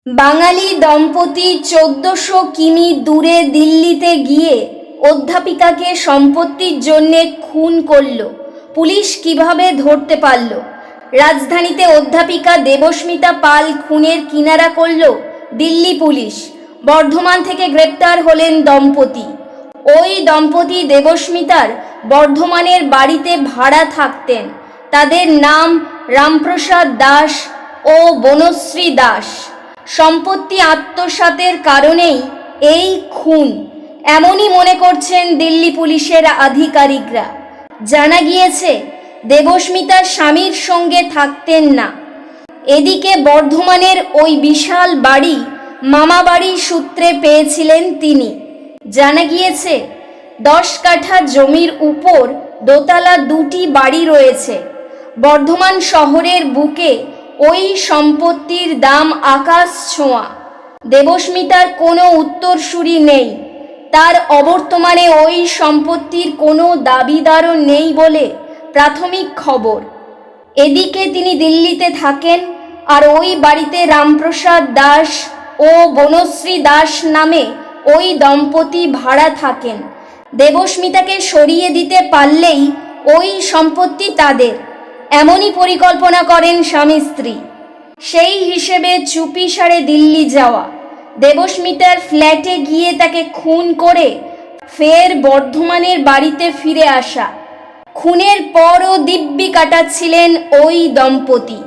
বাঙালি দম্পতি ১৪০০ কিমি দূরে দিল্লিতে গিয়ে অধ্যাপিকাকে সম্পত্তির জন্যে খুন করল। পুলিশ কিভাবে ধরতে পারল? রাজধানীতে অধ্যাপিকা দেবস্মিতা পাল খুনের কিনারা করল দিল্লি পুলিশ। বর্ধমান থেকে গ্রেপ্তার হলেন দম্পতি। ওই দম্পতি দেবস্মিতার বর্ধমানের বাড়িতে ভাড়া থাকতেন। তাদের নাম রামপ্রসাদ দাস ও বনশ্রী দাস। সম্পত্তি আত্মসাতের কারণেই এই খুন, এমনই মনে করছেন দিল্লি পুলিশের আধিকারিকরা। জানা গিয়েছে, দেবস্মিতার স্বামীর সঙ্গে থাকতেন না। এদিকে বর্ধমানের ওই বিশাল বাড়ি মামাবাড়ি সূত্রে পেয়েছিলেন তিনি। জানা গিয়েছে, 10 কাঠা জমির উপর দোতলা 2টি বাড়ি রয়েছে। বর্ধমান শহরের বুকে ওই সম্পত্তির দাম আকাশ ছোঁয়া। দেবস্মিতার কোনো উত্তরসূরি নেই। তার অবর্তমানে ওই সম্পত্তির কোনো দাবিদারও নেই বলে প্রাথমিক খবর। এদিকে তিনি দিল্লিতে থাকেন, আর ওই বাড়িতে রামপ্রসাদ দাস ও বনশ্রী দাস নামে ওই দম্পতি ভাড়া থাকেন। দেবস্মিতাকে সরিয়ে দিতে পারলেই ওই সম্পত্তি তাদের, এমনই পরিকল্পনা করেন স্বামী স্ত্রী। সেই হিসেবে চুপিসারে দিল্লি যাওয়া, দেবস্মিতার ফ্ল্যাটে গিয়ে তাকে খুন করে ফের বর্ধমানের বাড়িতে ফিরে আসা। খুনের পরও দিব্যি কাটাচ্ছিলেন ওই দম্পতি।